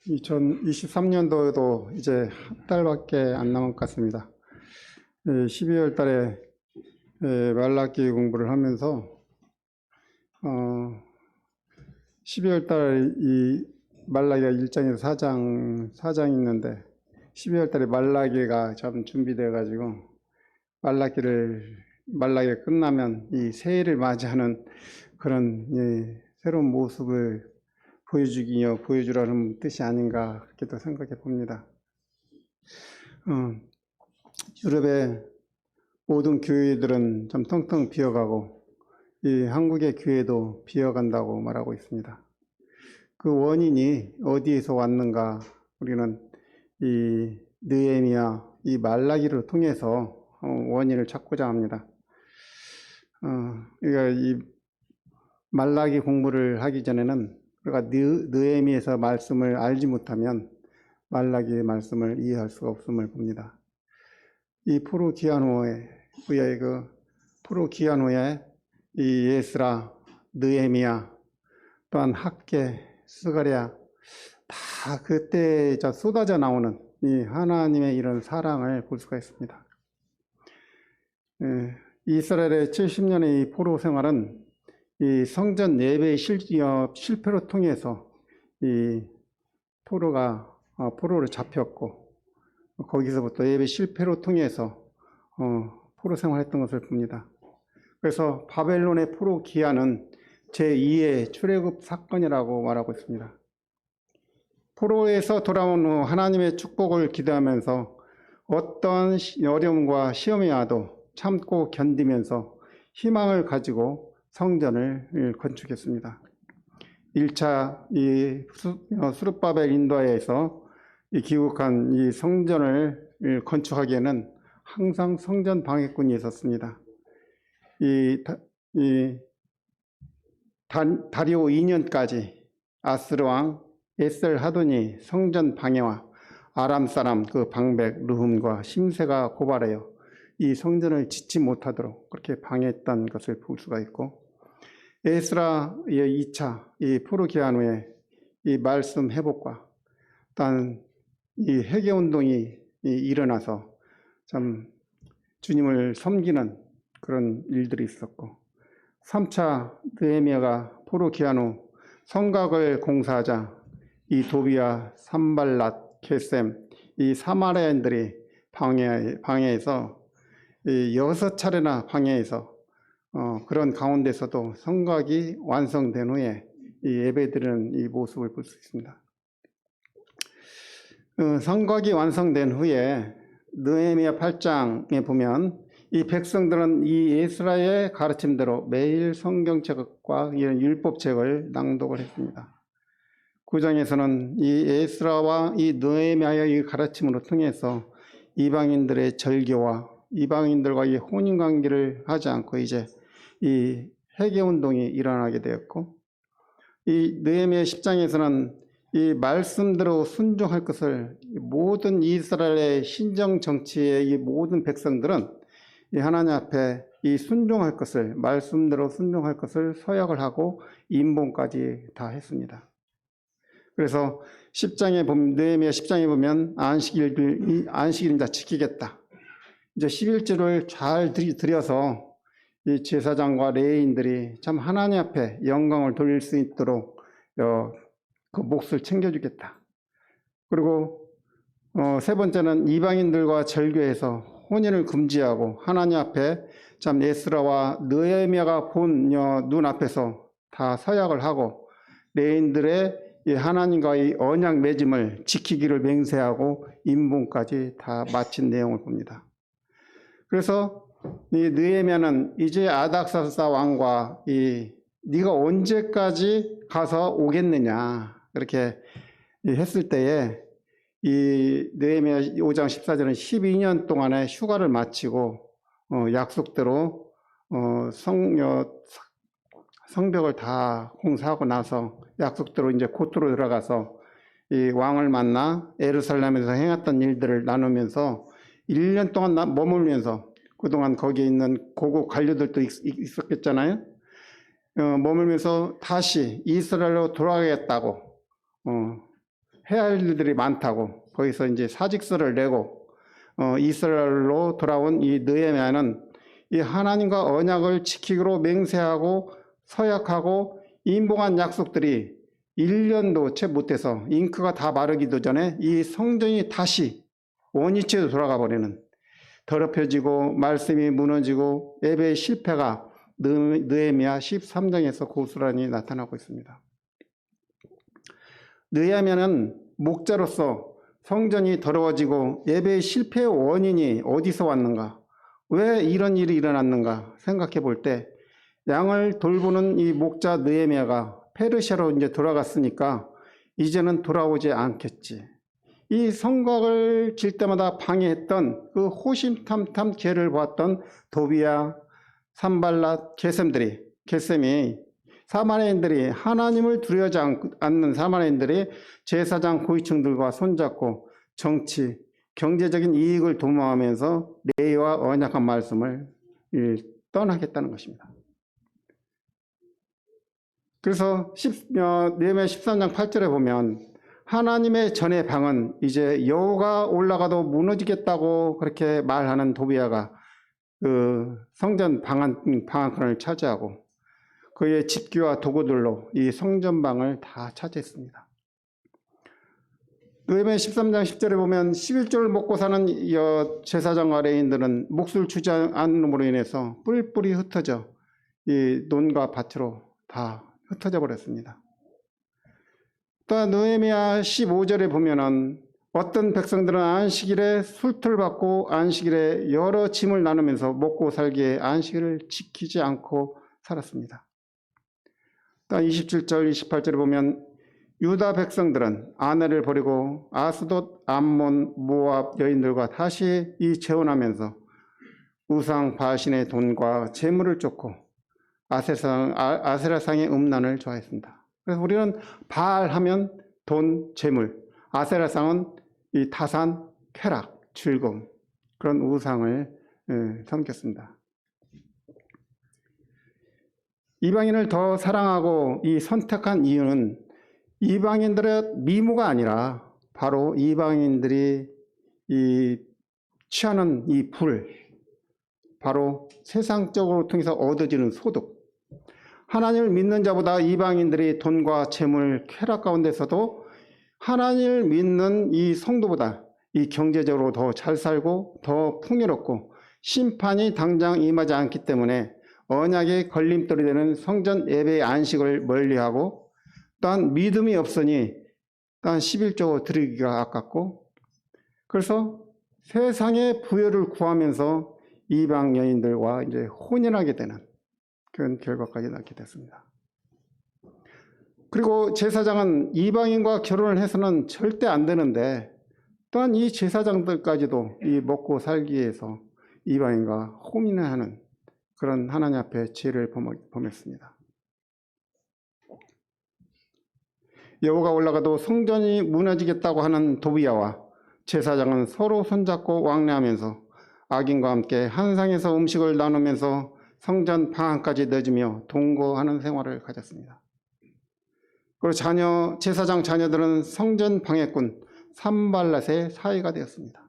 2023년도에도 이제 한 달밖에 안 남은 것 같습니다. 12월 달에 말라기 공부를 하면서 12월 달에 이 말라기가 1장에서 4장이 있는데 12월 달에 말라기가 참 준비되어 가지고 말라기가 끝나면 이 새해를 맞이하는 그런 새로운 모습을 보여주라는 뜻이 아닌가 그렇게도 생각해 봅니다. 유럽의 모든 교회들은 좀 텅텅 비어가고 이 한국의 교회도 비어간다고 말하고 있습니다. 그 원인이 어디에서 왔는가 우리는 이 느헤미야, 이 말라기를 통해서 원인을 찾고자 합니다. 그러니까 이 말라기 공부를 하기 전에는 우리가 느헤미야에서 말씀을 알지 못하면 말라기의 말씀을 이해할 수가 없음을 봅니다. 이 포로기아노에 이 에스라, 느헤미야, 또한 학개, 스가랴 다 그때 쏟아져 나오는 이 하나님의 이런 사랑을 볼 수가 있습니다. 이스라엘의 70년의 이 포로 생활은 이 성전 예배의 실패로 통해서 이 포로로 잡혔고 거기서부터 예배 실패로 통해서 포로 생활했던 것을 봅니다. 그래서 바벨론의 포로 기한은 제2의 출애굽 사건이라고 말하고 있습니다. 포로에서 돌아온 후 하나님의 축복을 기대하면서 어떤 어려움과 시험이 와도 참고 견디면서 희망을 가지고 성전을 건축했습니다. 1차 수르바벨 인도하에서 기국한 이 성전을 건축하기에는 항상 성전 방해꾼이 있었습니다. 다리오 2년까지 아스르 왕 에셀하돈이 성전 방해와 아람 사람 그 방백 르훔과 심세가 고발하여 이 성전을 짓지 못하도록 그렇게 방해했던 것을 볼 수가 있고, 에스라의 2차 이 포로 기한 후에 이 말씀 회복과 또한 이 회개 운동이 일어나서 참 주님을 섬기는 그런 일들이 있었고, 3차 느헤미야가 포로 기한 후 성곽을 공사하자 이 도비야, 산발랏, 게셈 이 사마리아인들이 방해해서 6차례나 방해해서 그런 가운데서도 성곽이 완성된 후에 이 예배드리는 이 모습을 볼 수 있습니다. 성곽이 완성된 후에 느헤미야 8장에 보면 이 백성들은 이 에스라의 가르침대로 매일 성경책과 이런 율법책을 낭독을 했습니다. 9장에서는 이 에스라와 이 느헤미야의 가르침으로 통해서 이방인들의 절교와 이방인들과 이 혼인관계를 하지 않고 이제 이 회개운동이 일어나게 되었고, 이 느헤미야 10장에서는 이 말씀대로 순종할 것을 모든 이스라엘의 신정 정치의 이 모든 백성들은 이 하나님 앞에 이 순종할 것을 말씀대로 순종할 것을 서약을 하고 임봉까지 다 했습니다. 그래서 10장에 보면 느헤미야 10장에 보면 안식일은 다 지키겠다. 이제 11조를 잘 드려서 이 제사장과 레위인들이 참 하나님 앞에 영광을 돌릴 수 있도록 그 몫을 챙겨주겠다. 그리고 세 번째는 이방인들과 절교해서 혼인을 금지하고 하나님 앞에 참 에스라와 느헤미야가 본 눈앞에서 다 서약을 하고 레위인들의 이 하나님과의 언약 맺음을 지키기를 맹세하고 임봉까지 다 마친 내용을 봅니다. 그래서 이 느헤미야는 이제 아닥사스다 왕과 네가 언제까지 가서 오겠느냐 이렇게 했을 때에 이 느헤미야 5장 14절은 12년 동안의 휴가를 마치고 약속대로 성벽을 다 공사하고 나서 약속대로 이제 고토로 들어가서 이 왕을 만나 예루살렘에서 행했던 일들을 나누면서 1년 동안 머물면서 그동안 거기에 있는 고국 관료들도 있었겠잖아요. 머물면서 다시 이스라엘로 돌아가겠다고 해야 할 일들이 많다고 거기서 이제 사직서를 내고 이스라엘로 돌아온 이 느헤미야는 이 하나님과 언약을 지키기로 맹세하고 서약하고 임봉한 약속들이 1년도 채 못돼서 잉크가 다 마르기도 전에 이 성전이 다시 원위치로 돌아가 버리는, 더럽혀지고 말씀이 무너지고 예배의 실패가 느헤미야 13장에서 고스란히 나타나고 있습니다. 느헤미야는 목자로서 성전이 더러워지고 예배의 실패의 원인이 어디서 왔는가, 왜 이런 일이 일어났는가 생각해 볼 때 양을 돌보는 이 목자 느헤미야가 페르시아로 이제 돌아갔으니까 이제는 돌아오지 않겠지. 이 성곽을 질 때마다 방해했던 그 호심탐탐 개를 보았던 도비야, 산발랏, 게셈이 사마리아인들이 하나님을 두려워하지 않는 사마리아인들이 제사장 고위층들과 손잡고 정치, 경제적인 이익을 도모하면서 레위와 언약한 말씀을 떠나겠다는 것입니다. 그래서 느헤미야 13장 8절에 보면 하나님의 전의 방은 이제 여호가 올라가도 무너지겠다고 그렇게 말하는 도비야가 그 성전 방안권을 차지하고 그의 집기와 도구들로 이 성전방을 다 차지했습니다. 느헤미야 13장 10절에 보면 11조를 먹고 사는 제사장 아래인들은 몫을 주지 않음으로 인해서 뿔뿔이 흩어져 이 논과 밭으로 다 흩어져 버렸습니다. 또 느헤미야 15절에 보면은 어떤 백성들은 안식일에 술틀 받고 안식일에 여러 짐을 나누면서 먹고 살기에 안식일을 지키지 않고 살았습니다. 또 27절 28절에 보면 유다 백성들은 아내를 버리고 아스돗, 암몬, 모압 여인들과 다시 재혼하면서 우상 바신의 돈과 재물을 쫓고 아세라상의 음란을 좋아했습니다. 그래서 우리는 바알하면 돈, 재물, 아세라상은 이 타산, 쾌락, 즐거움, 그런 우상을 섬겼습니다. 이방인을 더 사랑하고 이 선택한 이유는 이방인들의 미모가 아니라 바로 이방인들이 취하는 이 불, 바로 세상적으로 통해서 얻어지는 소득, 하나님을 믿는 자보다 이방인들이 돈과 재물, 쾌락 가운데서도 하나님을 믿는 이 성도보다 이 경제적으로 더 잘 살고 더 풍요롭고 심판이 당장 임하지 않기 때문에 언약의 걸림돌이 되는 성전 예배의 안식을 멀리하고, 또한 믿음이 없으니 또한 11조 드리기가 아깝고, 그래서 세상의 부여를 구하면서 이방 여인들과 이제 혼인하게 되는 그런 결과까지 낳게 됐습니다. 그리고 제사장은 이방인과 결혼을 해서는 절대 안 되는데, 또한 이 제사장들까지도 이 먹고 살기 위해서 이방인과 혼인을 하는 그런 하나님 앞에 죄를 범했습니다. 여호가 올라가도 성전이 무너지겠다고 하는 도비야와 제사장은 서로 손잡고 왕래하면서 악인과 함께 한 상에서 음식을 나누면서 성전 방안까지 내주며 동거하는 생활을 가졌습니다. 그리고 제사장 자녀들은 성전 방해꾼 산발랏의 사이가 되었습니다.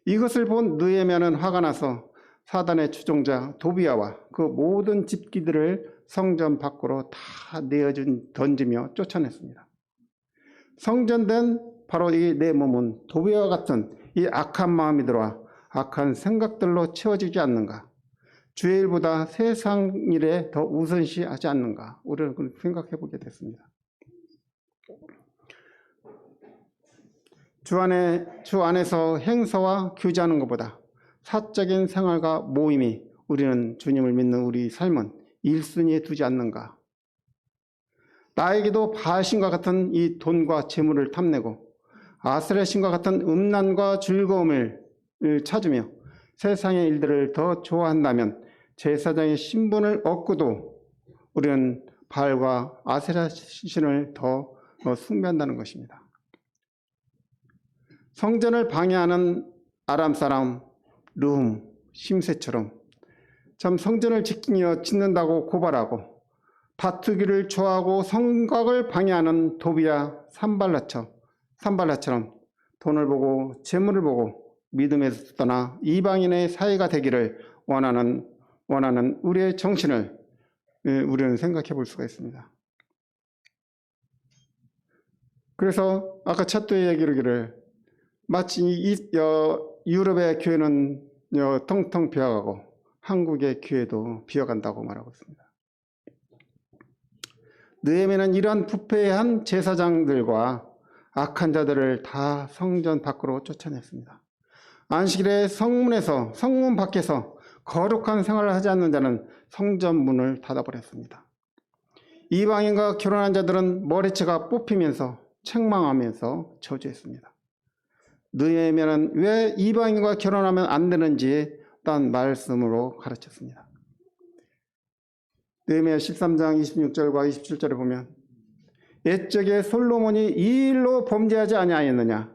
이것을 본 느헤미야는 화가 나서 사단의 추종자 도비야와 그 모든 집기들을 성전 밖으로 다 던지며 쫓아냈습니다. 성전된 바로 이 내 몸은 도비야와 같은 이 악한 마음이 들어와 악한 생각들로 채워지지 않는가, 주의 일보다 세상 일에 더 우선시하지 않는가, 우리는 생각해 보게 됐습니다. 주 안에서 행사와 교제하는 것보다 사적인 생활과 모임이 우리는 주님을 믿는 우리 삶은 1순위에 두지 않는가. 나에게도 바알신과 같은 이 돈과 재물을 탐내고 아세라신과 같은 음란과 즐거움을 찾으며 세상의 일들을 더 좋아한다면 제사장의 신분을 얻고도 우리는 바알과 아세라 신을 더 숭배한다는 것입니다. 성전을 방해하는 아람 사람 르훔, 심새처럼 참 성전을 짓는다고 고발하고 다투기를 좋아하고 성곽을 방해하는 도비야, 산발랏처럼 산발라처럼 돈을 보고 재물을 보고 믿음에서 떠나 이방인의 사회가 되기를 원하는 우리의 정신을 우리는 생각해 볼 수가 있습니다. 그래서 아까 차또의 얘기를 마치 유럽의 교회는 텅텅 비어가고 한국의 교회도 비어간다고 말하고 있습니다. 느헤미야는 이러한 부패한 제사장들과 악한 자들을 다 성전 밖으로 쫓아냈습니다. 안식일에 성문 밖에서 거룩한 생활을 하지 않는 자는 성전 문을 닫아버렸습니다. 이방인과 결혼한 자들은 머리채가 뽑히면서 책망하면서 저주했습니다. 느헤미야는 왜 이방인과 결혼하면 안 되는지 딴 말씀으로 가르쳤습니다. 느헤미야 13장 26절과 27절에 보면 옛적에 솔로몬이 이 일로 범죄하지 아니하였느냐.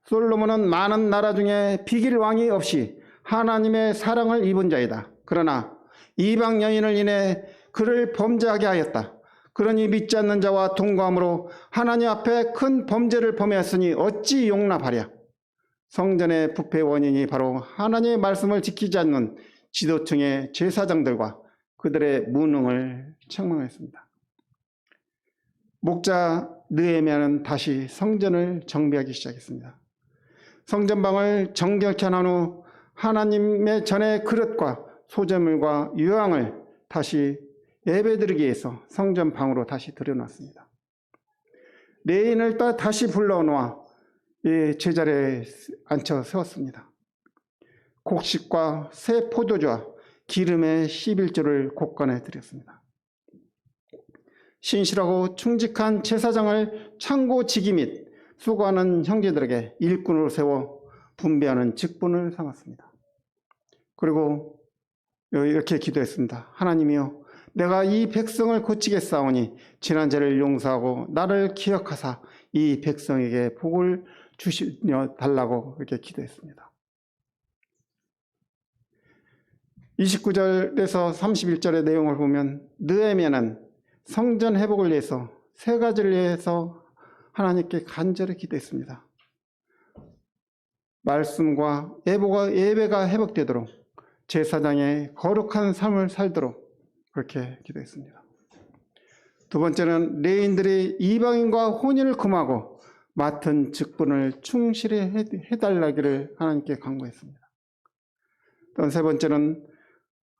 솔로몬은 많은 나라 중에 비길 왕이 없이 하나님의 사랑을 입은 자이다. 그러나 이방 여인을 인해 그를 범죄하게 하였다. 그러니 믿지 않는 자와 동거함으로 하나님 앞에 큰 범죄를 범하였으니 어찌 용납하랴. 성전의 부패 원인이 바로 하나님의 말씀을 지키지 않는 지도층의 제사장들과 그들의 무능을 책망했습니다. 목자 느헤미야는 다시 성전을 정비하기 시작했습니다. 성전방을 정결케 한 후 하나님의 전의 그릇과 소재물과 유황을 다시 예배드리기 위해서 성전방으로 다시 들여놨습니다. 레인을 다시 불러놓아 제자리에 앉혀 세웠습니다. 곡식과 새 포도주와 기름의 11조를 곳간에 드렸습니다. 신실하고 충직한 제사장을 창고 지기 및 수고하는 형제들에게 일꾼으로 세워 분배하는 직분을 삼았습니다. 그리고 이렇게 기도했습니다. 하나님이여, 내가 이 백성을 고치겠사오니 지난 죄를 용서하고 나를 기억하사 이 백성에게 복을 주시려 달라고 이렇게 기도했습니다. 29절에서 31절의 내용을 보면 느헤미야는 성전 회복을 위해서 세 가지를 위해서 하나님께 간절히 기도했습니다. 말씀과 예배가 회복되도록 제사장의 거룩한 삶을 살도록 그렇게 기도했습니다. 두 번째는 레인들이 이방인과 혼인을 금하고 맡은 직분을 충실히 해달라기를 하나님께 간구했습니다. 또 세 번째는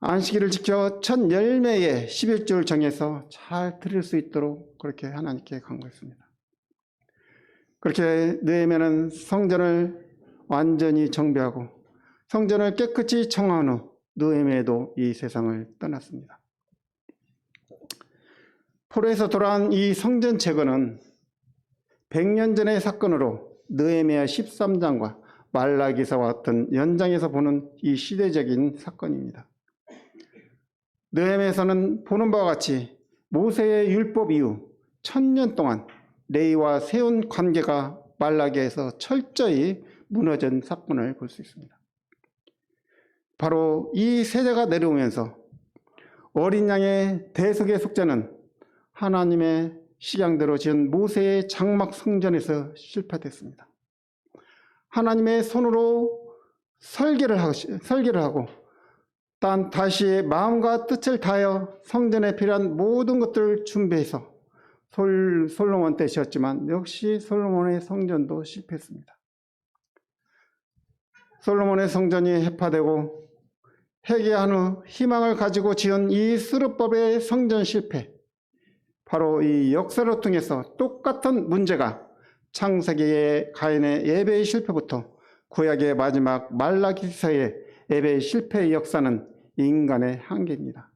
안식일을 지켜 첫 열매의 11조를 정해서 잘 드릴 수 있도록 그렇게 하나님께 간구했습니다. 그렇게 느헤미야는 성전을 완전히 정비하고 성전을 깨끗이 청한 후 느헤미야도 이 세상을 떠났습니다. 포로에서 돌아온 이 성전 재건은 100년 전의 사건으로 느헤미야 13장과 말라기서와 같은 연장에서 보는 이 시대적인 사건입니다. 느헤미야에서는 보는 바와 같이 모세의 율법 이후 1000년 동안 레위와 세운 관계가 말라기에서 철저히 무너진 사건을 볼 수 있습니다. 바로 이 세대가 내려오면서 어린 양의 대속의 속죄는 하나님의 식양대로 지은 모세의 장막 성전에서 실패됐습니다. 하나님의 손으로 설계를 하고 단 다시 마음과 뜻을 다하여 성전에 필요한 모든 것들을 준비해서 솔로몬 때였지만 역시 솔로몬의 성전도 실패했습니다. 솔로몬의 성전이 해파되고 회개한 후 희망을 가지고 지은 이 스룹밥의 성전 실패, 바로 이 역사를 통해서 똑같은 문제가 창세기의 가인의 예배의 실패부터 구약의 마지막 말라기서의 예배의 실패의 역사는 인간의 한계입니다.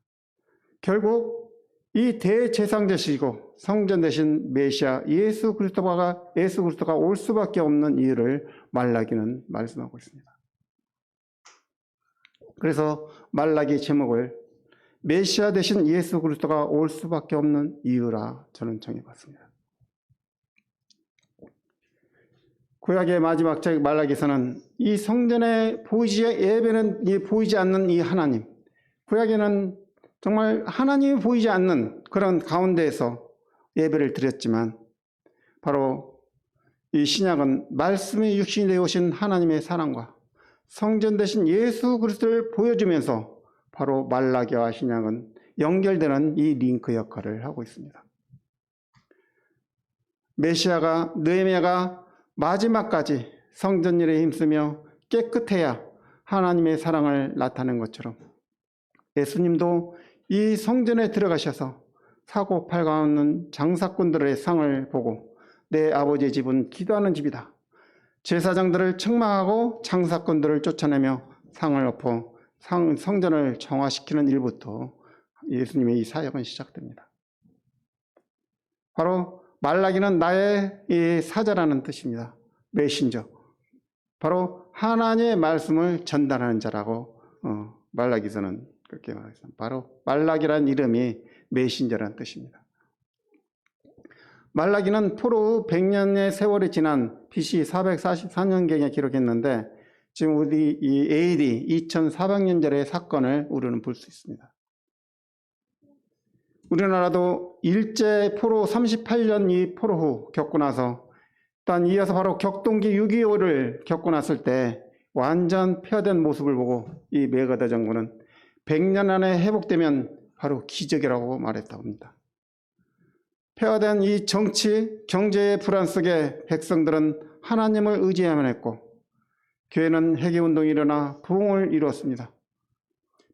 결국 이 대제사장 되시고 성전 되신 메시아 예수 그리스도가 올 수밖에 없는 이유를 말라기는 말씀하고 있습니다. 그래서 말라기 제목을 메시아 되신 예수 그리스도가 올 수밖에 없는 이유라 저는 정해봤습니다. 구약의 마지막 책 말라기서는 이 성전의 예배는 보이지 않는 이 하나님, 구약에는 정말 하나님이 보이지 않는 그런 가운데에서 예배를 드렸지만 바로 이 신약은 말씀이 육신이 되어 오신 하나님의 사랑과 성전 되신 예수 그리스도를 보여주면서 바로 말라기와 신약은 연결되는 이 링크 역할을 하고 있습니다. 메시아가 느헤미야가 마지막까지 성전 일에 힘쓰며 깨끗해야 하나님의 사랑을 나타낸 것처럼 예수님도 이 성전에 들어가셔서 사고팔가 없는 장사꾼들의 상을 보고 내 아버지의 집은 기도하는 집이다. 제사장들을 책망하고 장사꾼들을 쫓아내며 상을 엎어 성전을 정화시키는 일부터 예수님의 이 사역은 시작됩니다. 바로 말라기는 나의 이 사자라는 뜻입니다. 메신저. 바로 하나님의 말씀을 전달하는 자라고 말라기서는 그렇게 말했습니다. 바로 말라기란 이름이 메신저라는 뜻입니다. 말라기는 포로 후 100년의 세월이 지난 BC 444년경에 기록했는데 지금 우리 이 AD 2400년절의 사건을 우리는 볼 수 있습니다. 우리나라도 일제 포로 38년 이 포로 후 겪고 나서 일단 이어서 바로 격동기 6.25를 겪고 났을 때 완전 폐허된 모습을 보고 이 메가더 정부는 100년 안에 회복되면 바로 기적이라고 말했다고 합니다. 폐허된 이 정치, 경제의 불안 속에 백성들은 하나님을 의지해야만 했고 교회는 회개운동이 일어나 부흥을 이루었습니다.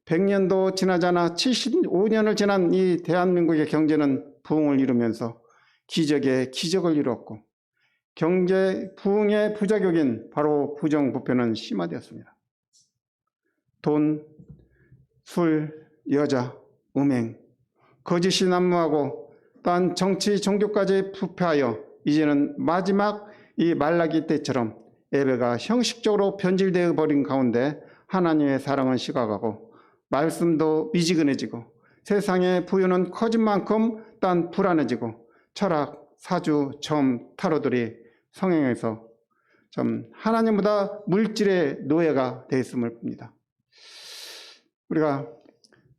100년도 지나지 않아 75년을 지난 이 대한민국의 경제는 부흥을 이루면서 기적의 기적을 이루었고 경제 부흥의 부작용인 바로 부정부패는 심화되었습니다. 돈, 술, 여자, 음행, 거짓이 난무하고 또한 정치, 종교까지 부패하여 이제는 마지막 이 말라기 때처럼 예배가 형식적으로 변질되어 버린 가운데 하나님의 사랑은 식어가고 말씀도 미지근해지고 세상의 부유는 커진 만큼 또한 불안해지고 철학, 사주, 점, 타로들이 성행해서 좀 하나님보다 물질의 노예가 되어 있음을 봅니다. 우리가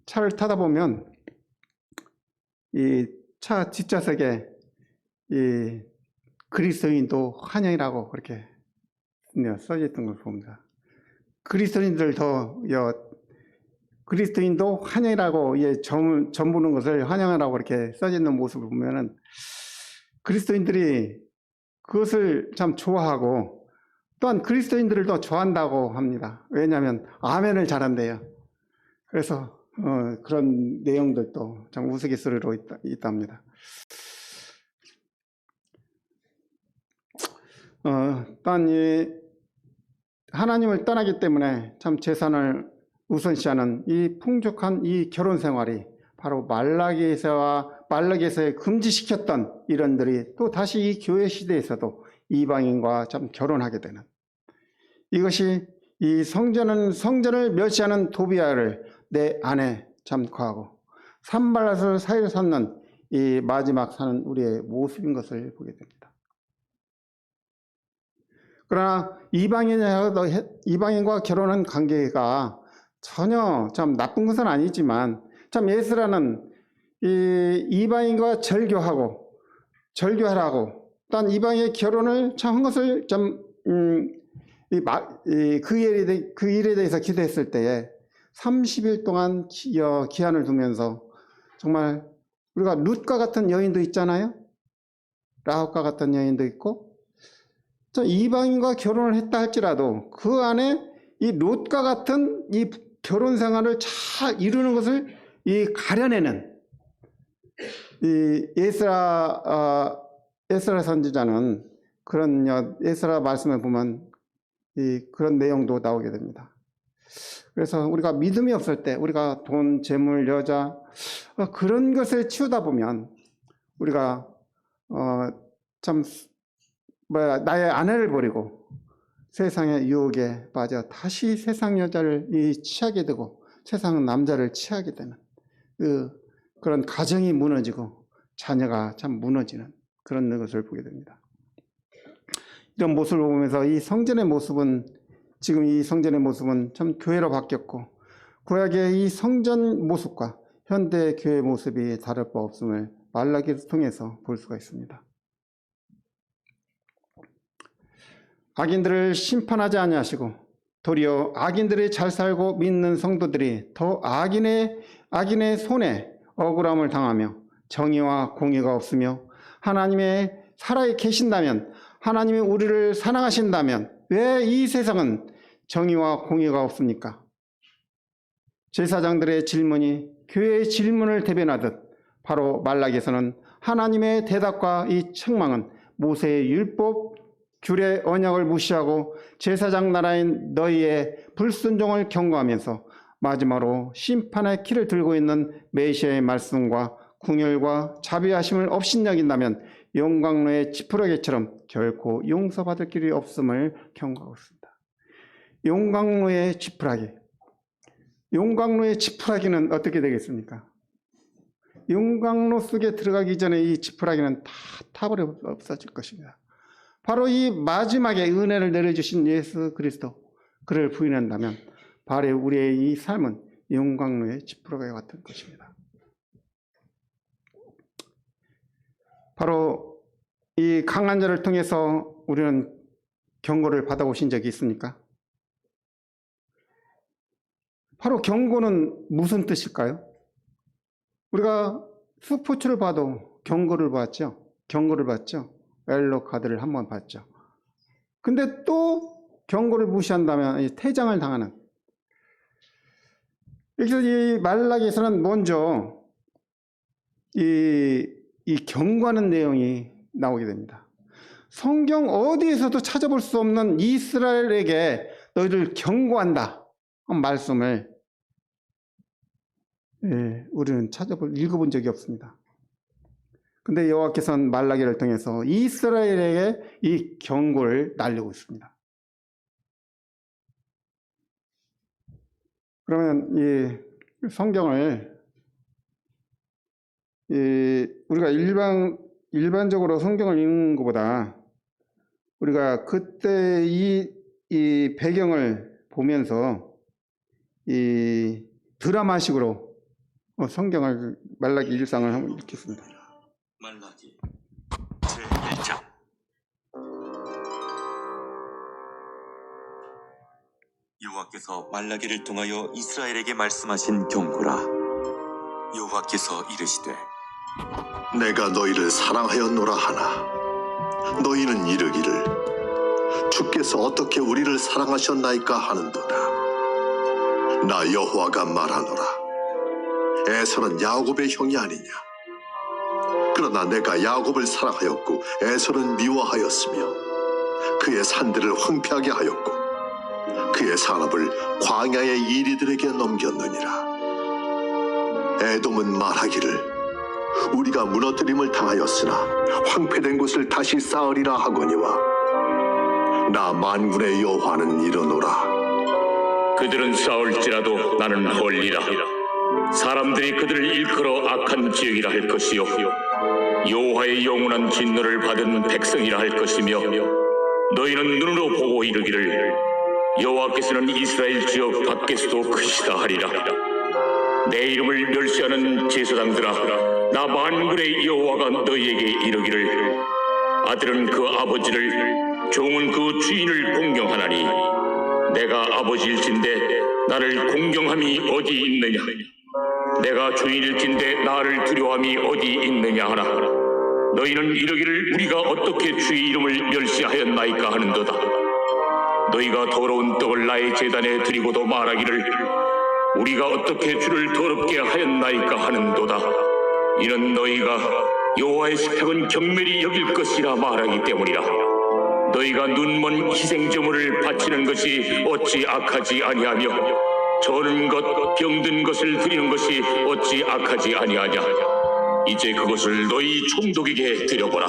차를 타다 보면 이 차 뒷좌석에 이 그리스도인도 환영이라고 그렇게 써져 있던 걸 봅니다. 그리스도인도 환영이라고 점 보는 것을 환영하라고 이렇게 써져 있는 모습을 보면은 그리스도인들이 그것을 참 좋아하고 또한 그리스도인들을 더 좋아한다고 합니다. 왜냐하면 아멘을 잘한대요. 그래서 그런 내용들도 참 우스갯소리로 있답니다. 또한 하나님을 떠나기 때문에 참 재산을 우선시하는 이 풍족한 이 결혼 생활이 바로 말라기에서의 금지시켰던 이런들이 또 다시 이 교회 시대에서도 이방인과 참 결혼하게 되는 이것이 이 성전을 멸시하는 도비아를 내 안에 참 거하고 산발랏을 사이로 삼는 이 마지막 사는 우리의 모습인 것을 보게 됩니다. 그러나 이방인과 결혼한 관계가 전혀 참 나쁜 것은 아니지만 참 에스라는 이 이방인과 절교하라고 또한 이방인의 결혼을 참 한 것을 좀 그 일에 대해서 기도했을 때에 30일 동안 기한을 두면서 정말 우리가 룻과 같은 여인도 있잖아요. 라합과 같은 여인도 있고 이방인과 결혼을 했다 할지라도 그 안에 이 룻과 같은 이 결혼 생활을 잘 이루는 것을 가려내는 이 에스라 선지자는 그런 에스라 말씀을 보면 그런 내용도 나오게 됩니다. 그래서 우리가 믿음이 없을 때 우리가 돈, 재물, 여자 그런 것을 치우다 보면 우리가 나의 아내를 버리고 세상의 유혹에 빠져 다시 세상 여자를 취하게 되고 세상 남자를 취하게 되는 그런 가정이 무너지고 자녀가 참 무너지는 그런 것을 보게 됩니다. 이런 모습을 보면서 지금 이 성전의 모습은 참 교회로 바뀌었고 구약의 이 성전 모습과 현대 교회 모습이 다를 바 없음을 말라기를 통해서 볼 수가 있습니다. 악인들을 심판하지 아니하시고 도리어 악인들이 잘 살고 믿는 성도들이 더 악인의 손에 억울함을 당하며 정의와 공의가 없으며 하나님의 살아 계신다면, 하나님이 우리를 사랑하신다면 왜 이 세상은 정의와 공의가 없습니까? 제사장들의 질문이 교회의 질문을 대변하듯 바로 말라기에서는 하나님의 대답과 이 책망은 모세의 율법, 규례, 언약을 무시하고 제사장 나라인 너희의 불순종을 경고하면서 마지막으로 심판의 키를 들고 있는 메시아의 말씀과 궁율과 자비하심을 업신여긴다면 용광로의 지푸라기처럼 결코 용서받을 길이 없음을 경고하고 있습니다. 용광로의 지푸라기. 용광로의 지푸라기는 어떻게 되겠습니까? 용광로 속에 들어가기 전에 이 지푸라기는 다 타버려 없어질 것입니다. 바로 이 마지막에 은혜를 내려주신 예수 그리스도, 그를 부인한다면 바로 우리의 이 삶은 용광로의 지푸라기와 같은 것입니다. 바로 이 강한 자를 통해서 우리는 경고를 받아오신 적이 있습니까? 바로 경고는 무슨 뜻일까요? 우리가 스포츠를 봐도 경고를 받죠. 경고를 받죠. 옐로 카드를 한번 받죠. 근데 또 경고를 무시한다면 퇴장을 당하는. 여기서 이 말라기에서는 먼저 이 경고하는 내용이 나오게 됩니다. 성경 어디에서도 찾아볼 수 없는 이스라엘에게 너희를 경고한다 말씀을 우리는 읽어본 적이 없습니다. 근데 여호와께서는 말라기를 통해서 이스라엘에게 이 경고를 날리고 있습니다. 그러면 이 성경을 우리가 일반적으로 성경을 읽는 것보다 우리가 그때 이 배경을 보면서 이 드라마식으로 성경을 말라기 1장을 한번 읽겠습니다. 말라기 제1장. 여호와께서 말라기를 통하여 이스라엘에게 말씀하신 경고라. 여호와께서 이르시되 내가 너희를 사랑하였노라 하나 너희는 이르기를 주께서 어떻게 우리를 사랑하셨나이까 하는도다. 나 여호와가 말하노라. 에서는 야곱의 형이 아니냐. 그러나 내가 야곱을 사랑하였고 에서는 미워하였으며 그의 산들을 황폐하게 하였고 그의 산업을 광야의 이리들에게 넘겼느니라. 에돔은 말하기를 우리가 무너뜨림을 당하였으나 황폐된 곳을 다시 쌓으리라 하거니와 나 만군의 여호와는 이르노라. 그들은 싸울지라도 나는 헐리라. 사람들이 그들을 일컬어 악한 지역이라 할 것이요 여호와의 영원한 진노를 받은 백성이라 할 것이며 너희는 눈으로 보고 이르기를 여호와께서는 이스라엘 지역 밖에서도 크시다 하리라. 내 이름을 멸시하는 제사장들아, 나 만군의 여호와가 너희에게 이르기를 아들은 그 아버지를, 종은 그 주인을 공경하나니 내가 아버지일진데 나를 공경함이 어디 있느냐. 내가 주인일진데 나를 두려워함이 어디 있느냐 하나. 너희는 이르기를 우리가 어떻게 주의 이름을 멸시하였나이까 하는도다. 너희가 더러운 떡을 나의 제단에 드리고도 말하기를 우리가 어떻게 주를 더럽게 하였나이까 하는도다. 이는 너희가 여호와의 식탁은 경멸히 여길 것이라 말하기 때문이라. 너희가 눈먼 희생제물을 바치는 것이 어찌 악하지 아니하며 저는 것, 병든 것을 드리는 것이 어찌 악하지 아니하냐. 이제 그것을 너희 총독에게 드려보라.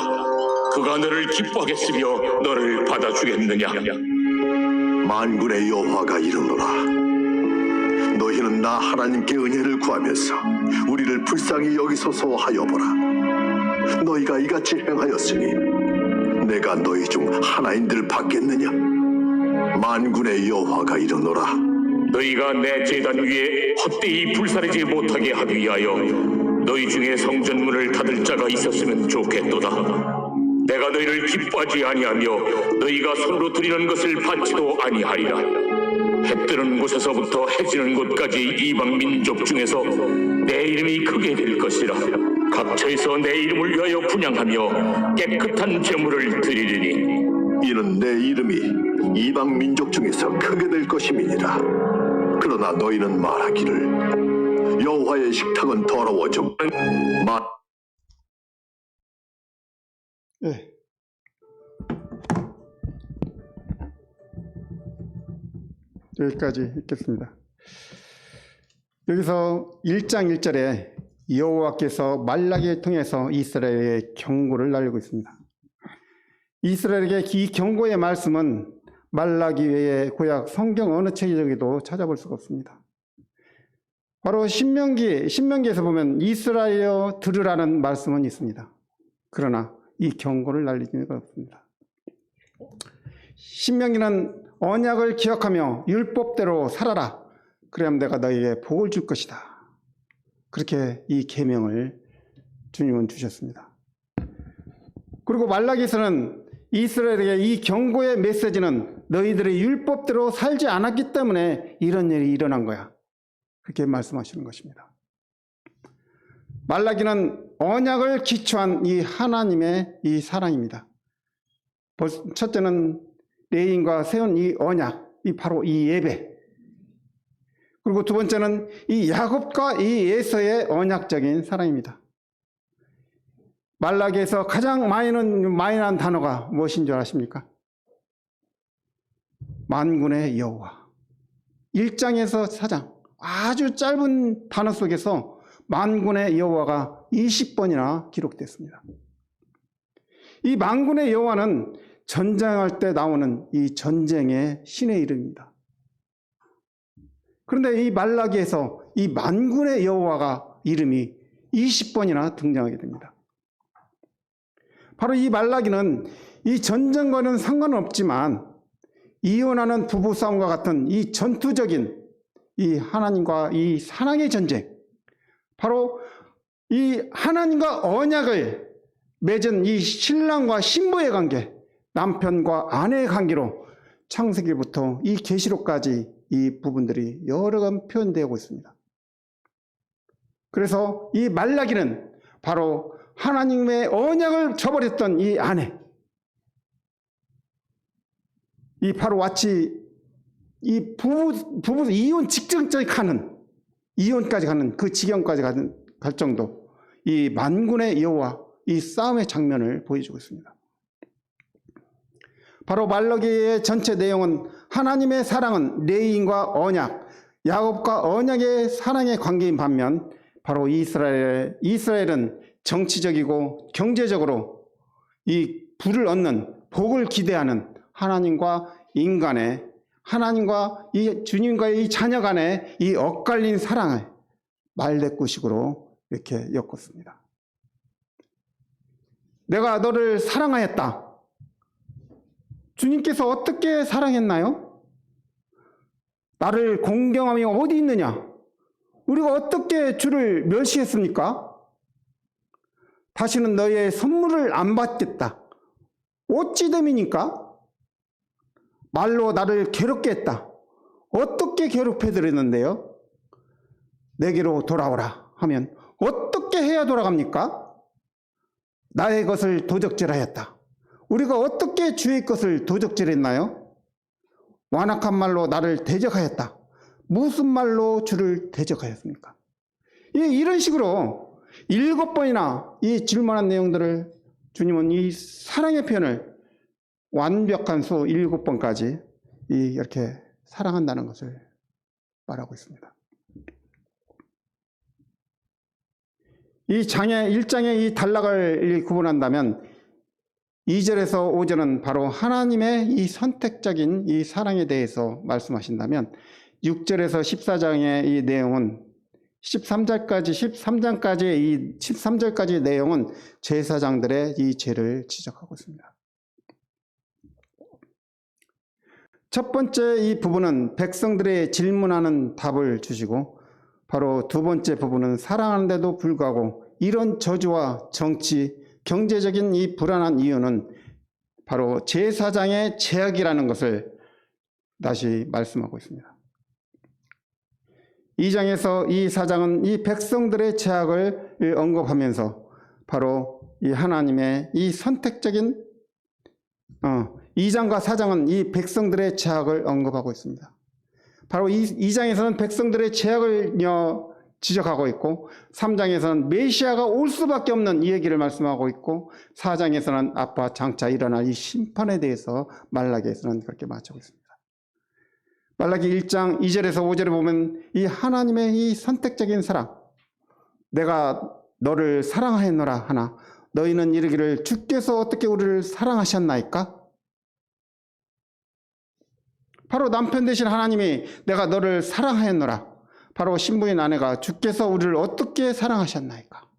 그가 너를 기뻐하겠으며 너를 받아주겠느냐. 만군의 여호와가 이르노라. 너희는 나 하나님께 은혜를 구하면서 우리를 불쌍히 여기소서 하여보라. 너희가 이같이 행하였으니 내가 너희 중 하나인들 받겠느냐. 만군의 여호와가 이르노라. 너희가 내 제단 위에 헛되이 불사르지 못하게 하기 위하여 너희 중에 성전문을 닫을 자가 있었으면 좋겠도다. 내가 너희를 기뻐하지 아니하며 너희가 손으로 드리는 것을 받지도 아니하리라. 해 뜨는 곳에서부터 해 지는 곳까지 이방 민족 중에서 내 이름이 크게 될 것이라. 각처에서 내 이름을 위하여 분향하며 깨끗한 제물을 드리리니 이는 내 이름이 이방 민족 중에서 크게 될 것임이니라. 그러나 너희는 말하기를 여호와의 식탁은 더러워져 예. 여기까지 읽겠습니다. 여기서 1장 1절에 여호와께서 말라기를 통해서 이스라엘에 경고를 날리고 있습니다. 이스라엘에게 이 경고의 말씀은 말라기 외에 구약 성경 어느 책에도 찾아볼 수가 없습니다. 바로 신명기에서 보면 이스라엘여 들으라는 말씀은 있습니다. 그러나 이 경고를 날리는 건 없습니다. 신명기는 언약을 기억하며 율법대로 살아라. 그래야 내가 너희에게 복을 줄 것이다. 그렇게 이 계명을 주님은 주셨습니다. 그리고 말라기에서는 이스라엘에게 이 경고의 메시지는 너희들의 율법대로 살지 않았기 때문에 이런 일이 일어난 거야. 그렇게 말씀하시는 것입니다. 말라기는 언약을 기초한 이 하나님의 이 사랑입니다. 첫째는 레인과 세운 이 언약, 이 바로 이 예배. 그리고 두 번째는 이 야곱과 이 에서의 언약적인 사랑입니다. 말라기에서 가장 마이너한 단어가 무엇인 줄 아십니까? 만군의 여호와. 1장에서 4장 아주 짧은 단어 속에서 만군의 여호와가 20번이나 기록됐습니다. 이 만군의 여호와는 전쟁할 때 나오는 이 전쟁의 신의 이름입니다. 그런데 이 말라기에서 이 만군의 여호와가 이름이 20번이나 등장하게 됩니다. 바로 이 말라기는 이 전쟁과는 상관은 없지만 이혼하는 부부싸움과 같은 이 전투적인 이 하나님과 이 사랑의 전쟁, 바로 이 하나님과 언약을 맺은 이 신랑과 신부의 관계, 남편과 아내의 관계로 창세기부터 이 계시록까지 이 부분들이 여러 번 표현되고 있습니다. 그래서 이 말라기는 바로 하나님의 언약을 저버렸던 이 아내, 이 바로 마치 이 부부 이혼 직전까지 가는, 이혼까지 가는 그 지경까지 갈 정도 이 만군의 여호와 이 싸움의 장면을 보여주고 있습니다. 바로 말라기의 전체 내용은 하나님의 사랑은 레인과 언약, 야곱과 언약의 사랑의 관계인 반면 바로 이스라엘은 정치적이고 경제적으로 이 부를 얻는 복을 기대하는 하나님과 인간의, 하나님과 이 주님과의 이 자녀 간의 이 엇갈린 사랑을 말대꾸식으로 이렇게 엮었습니다. 내가 너를 사랑하였다. 주님께서 어떻게 사랑했나요? 나를 공경함이 어디 있느냐? 우리가 어떻게 주를 멸시했습니까? 다시는 너의 선물을 안 받겠다. 어찌됨이니까? 말로 나를 괴롭게 했다. 어떻게 괴롭혀드렸는데요? 내게로 돌아오라 하면 어떻게 해야 돌아갑니까? 나의 것을 도적질하였다. 우리가 어떻게 주의 것을 도적질했나요? 완악한 말로 나를 대적하였다. 무슨 말로 주를 대적하였습니까? 이런 식으로 7번이나 이 질문한 내용들을 주님은 이 사랑의 표현을 완벽한 수 7번까지 이렇게 사랑한다는 것을 말하고 있습니다. 이 장의 1장의 이 단락을 구분한다면 2절에서 5절은 바로 하나님의 이 선택적인 이 사랑에 대해서 말씀하신다면 6절에서 14장의 이 내용은 13장까지의 이 13절까지의 내용은 제사장들의 이 죄를 지적하고 있습니다. 첫 번째 이 부분은 백성들의 질문하는 답을 주시고 바로 두 번째 부분은 사랑하는데도 불구하고 이런 저주와 정치 경제적인 이 불안한 이유는 바로 제사장의 죄악이라는 것을 다시 말씀하고 있습니다. 2장에서 이 사장은 이 백성들의 죄악을 언급하면서 바로 이 하나님의 이 선택적인 2장과 4장은 이 백성들의 죄악을 언급하고 있습니다. 바로 2장에서는 백성들의 죄악을 지적하고 있고 3장에서는 메시아가 올 수밖에 없는 이 얘기를 말씀하고 있고 4장에서는 앞으로 장차 일어날 이 심판에 대해서 말라기에서는 그렇게 말하고 있습니다. 말라기 1장 2절에서 5절에 보면 이 하나님의 이 선택적인 사랑, 내가 너를 사랑하였노라 하나 너희는 이르기를 주께서 어떻게 우리를 사랑하셨나이까? 바로 남편 되신 하나님이 내가 너를 사랑하였노라. 바로 신부인 아내가 주께서 우리를 어떻게 사랑하셨나이까?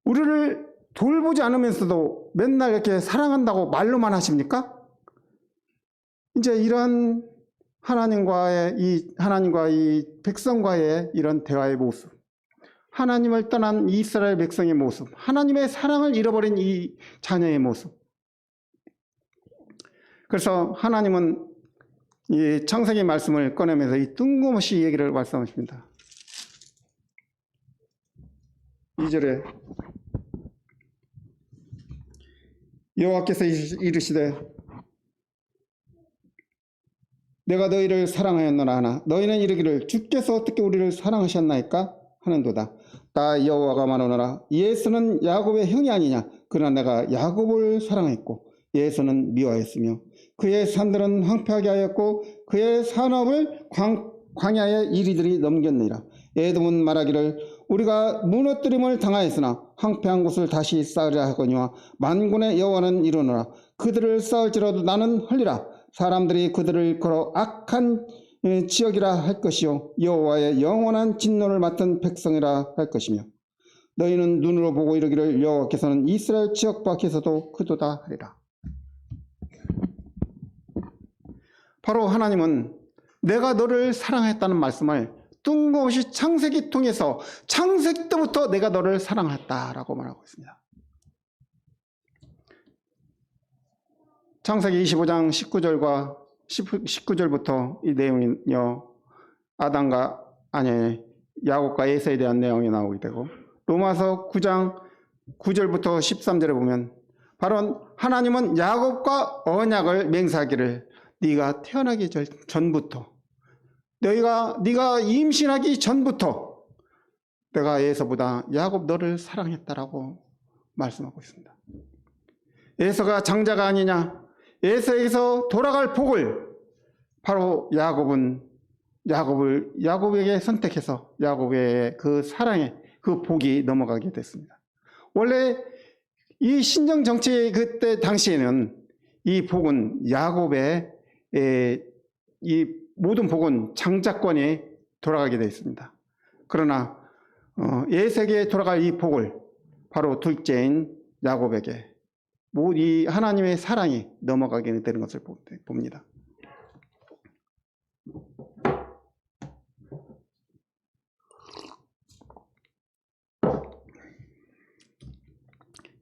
우리를 돌보지 않으면서도 맨날 이렇게 사랑한다고 말로만 하십니까? 이제 이런 하나님과 이 백성과의 이런 대화의 모습, 하나님을 떠난 이스라엘 백성의 모습, 하나님의 사랑을 잃어버린 이 자녀의 모습. 그래서 하나님은 이 창세기 말씀을 꺼내면서 이 뜬금없이 얘기를 말씀하십니다. 2절에 여호와께서 이르시되 내가 너희를 사랑하였노라 하나 너희는 이르기를 주께서 어떻게 우리를 사랑하셨나이까 하는도다. 나 여호와가 말하노라 에서는 야곱의 형이 아니냐. 그러나 내가 야곱을 사랑했고 에서는 미워하였으며 그의 산들은 황폐하게 하였고 그의 산업을 광야의 이리들이 넘겼느니라. 에돔은 말하기를 우리가 무너뜨림을 당하였으나 황폐한 곳을 다시 쌓으려 하거니와 만군의 여호와는 이르노라. 그들을 쌓을지라도 나는 헐리라. 사람들이 그들을 걸어 악한 지역이라 할 것이요 여호와의 영원한 진노를 맡은 백성이라 할 것이며 너희는 눈으로 보고 이르기를 여호와께서는 이스라엘 지역 밖에서도 크도다 하리라. 바로 하나님은 내가 너를 사랑했다는 말씀을 뜬금없이 창세기 통해서 창세기 때부터 내가 너를 사랑했다라고 말하고 있습니다. 창세기 25장 19절부터 이 내용이요 야곱과 에서에 대한 내용이 나오게 되고 로마서 9장 9절부터 13절에 보면 바로 하나님은 야곱과 언약을 맹세하기를 네가 태어나기 전부터 네가 임신하기 전부터 내가 에서보다 야곱 너를 사랑했다라고 말씀하고 있습니다. 에서가 장자가 아니냐? 에서에게서 돌아갈 복을 바로 야곱에게 선택해서 야곱의 그 사랑에 그 복이 넘어가게 됐습니다. 원래 이 신정 정치 그때 당시에는 이 복은 야곱의 이 모든 복은 장자권에 돌아가게 되어 있습니다. 그러나 에서에게 돌아갈 이 복을 바로 둘째인 야곱에게 이 하나님의 사랑이 넘어가게 되는 것을 봅니다.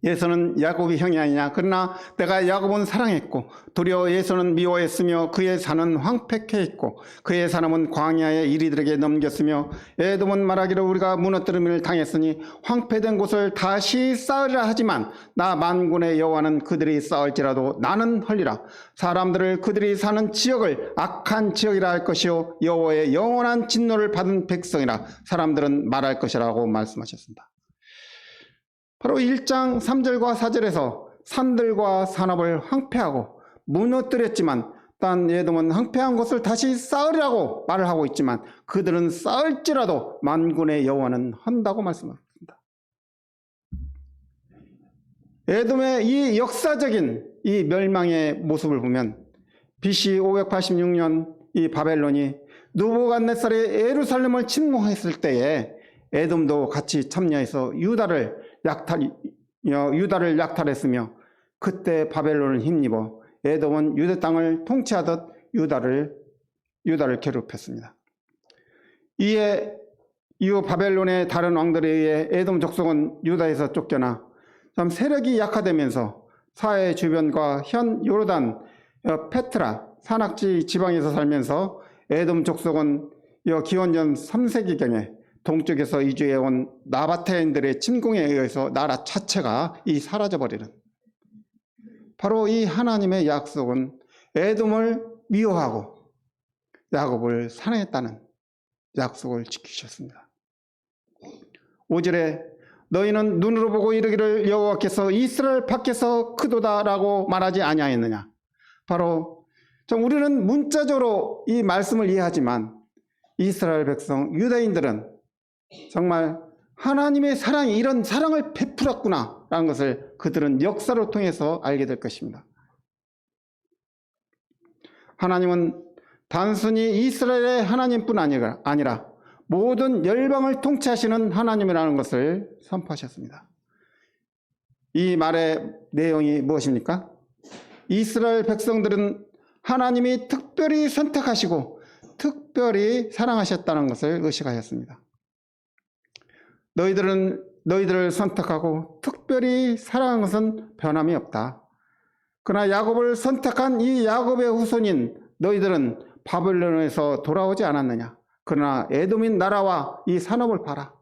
에서는 야곱이 형이 아니냐. 그러나 내가 야곱은 사랑했고 도리어 에서는 미워했으며 그의 산은 황폐케 했고 그의 사람은 광야의 이리들에게 넘겼으며 에돔은 말하기를 우리가 무너뜨림을 당했으니 황폐된 곳을 다시 쌓으리라 하지만 나 만군의 여호와는 그들이 쌓을지라도 나는 헐리라. 사람들을 그들이 사는 지역을 악한 지역이라 할 것이요 여호와의 영원한 진노를 받은 백성이라 사람들은 말할 것이라고 말씀하셨습니다. 바로 1장 3절과 4절에서 산들과 산업을 황폐하고 무너뜨렸지만 딴 에돔은 황폐한 것을 다시 쌓으리라고 말을 하고 있지만 그들은 쌓을지라도 만군의 여호와는 한다고 말씀합니다. 에돔의 이 역사적인 이 멸망의 모습을 보면 BC 586년 이 바벨론이 느부갓네살이 예루살렘을 침공했을 때에 에돔도 같이 참여해서 유다를 약탈했으며 그때 바벨론을 힘입어 에돔은 유다 땅을 통치하듯 유다를 괴롭혔습니다. 이에 이후 바벨론의 다른 왕들에 의해 에돔 족속은 유다에서 쫓겨나 참 세력이 약화되면서 사해 주변과 현 요르단 페트라 산악지 지방에서 살면서 에돔 족속은 기원전 3세기경에 동쪽에서 이주해온 나바테인들의 침공에 의해서 나라 자체가 사라져버리는, 바로 이 하나님의 약속은 에돔을 미워하고 야곱을 사랑했다는 약속을 지키셨습니다. 5절에 너희는 눈으로 보고 이르기를 여호와께서 이스라엘 밖에서 크도다라고 말하지 아니하였느냐. 바로 우리는 문자적으로 이 말씀을 이해하지만 이스라엘 백성 유다인들은 정말 하나님의 사랑이 이런 사랑을 베풀었구나 라는 것을 그들은 역사를 통해서 알게 될 것입니다. 하나님은 단순히 이스라엘의 하나님뿐 아니라 모든 열방을 통치하시는 하나님이라는 것을 선포하셨습니다. 이 말의 내용이 무엇입니까? 이스라엘 백성들은 하나님이 특별히 선택하시고 특별히 사랑하셨다는 것을 의식하였습니다. 너희들을 선택하고 특별히 사랑한 것은 변함이 없다. 그러나 야곱을 선택한 이 야곱의 후손인 너희들은 바벨론에서 돌아오지 않았느냐. 그러나 에돔인 나라와 이 산업을 봐라.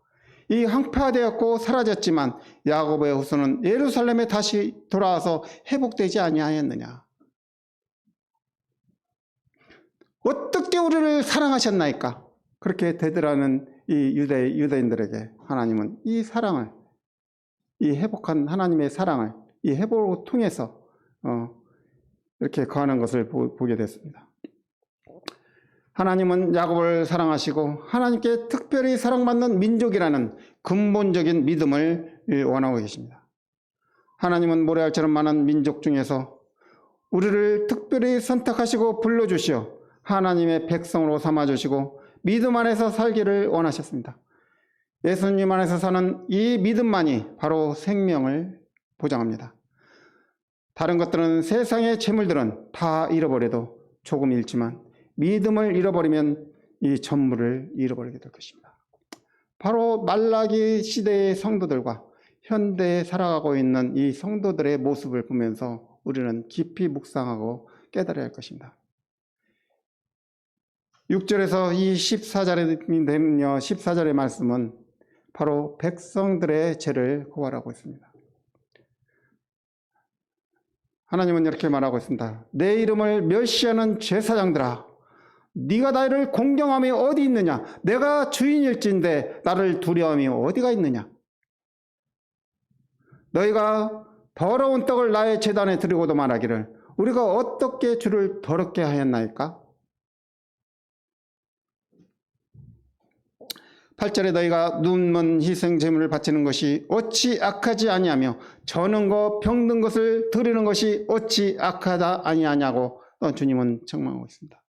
이 황폐화되었고 사라졌지만 야곱의 후손은 예루살렘에 다시 돌아와서 회복되지 아니하였느냐. 어떻게 우리를 사랑하셨나이까? 그렇게 되더라는 이 유대인들에게 하나님은 이 사랑을, 이 회복한 하나님의 사랑을 이 회복을 통해서 이렇게 거하는 것을 보게 됐습니다. 하나님은 야곱을 사랑하시고 하나님께 특별히 사랑받는 민족이라는 근본적인 믿음을 원하고 계십니다. 하나님은 모래알처럼 많은 민족 중에서 우리를 특별히 선택하시고 불러주시어 하나님의 백성으로 삼아주시고 믿음 안에서 살기를 원하셨습니다. 예수님 안에서 사는 이 믿음만이 바로 생명을 보장합니다. 다른 것들은, 세상의 재물들은 다 잃어버려도 조금 잃지만 믿음을 잃어버리면 이 전부를 잃어버리게 될 것입니다. 바로 말라기 시대의 성도들과 현대에 살아가고 있는 이 성도들의 모습을 보면서 우리는 깊이 묵상하고 깨달아야 할 것입니다. 6절에서 이 14절의 말씀은 바로 백성들의 죄를 고발하고 있습니다. 하나님은 이렇게 말하고 있습니다. 내 이름을 멸시하는 제사장들아, 네가 나를 공경함이 어디 있느냐? 내가 주인일진데 나를 두려움이 어디가 있느냐? 너희가 더러운 떡을 나의 제단에 드리고도 말하기를 우리가 어떻게 주를 더럽게 하였나이까? 8절에 너희가 눈먼 희생 제물을 바치는 것이 어찌 악하지 아니하며 저는 것 병든 것을 드리는 것이 어찌 악하다 아니하냐고 주님은 책망하고 있습니다.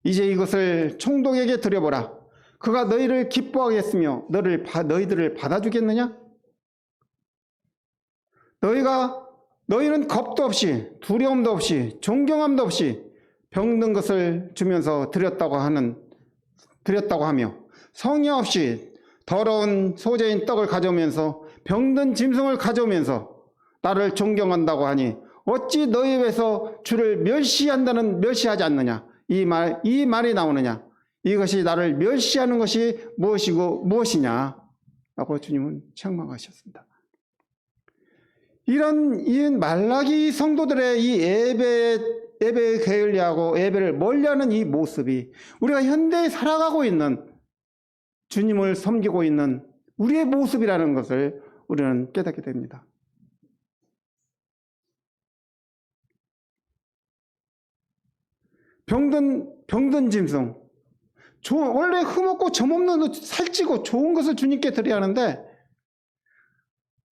이제 이것을 총독에게 드려보라. 그가 너희를 기뻐하겠으며 너희들을 받아주겠느냐? 너희는 겁도 없이 두려움도 없이 존경함도 없이 병든 것을 주면서 드렸다고 하며 성의 없이 더러운 소재인 떡을 가져오면서 병든 짐승을 가져오면서 나를 존경한다고 하니 어찌 너희 입에서 주를 멸시하지 않느냐? 이 말이 나오느냐? 이것이 나를 멸시하는 것이 무엇이냐? 라고 주님은 책망하셨습니다. 이 말라기 성도들의 이 예배에 게을리하고 예배를 멀리하는 이 모습이 우리가 현대에 살아가고 있는, 주님을 섬기고 있는 우리의 모습이라는 것을 우리는 깨닫게 됩니다. 병든 짐승, 원래 흠없고 점없는 살찌고 좋은 것을 주님께 드려야 하는데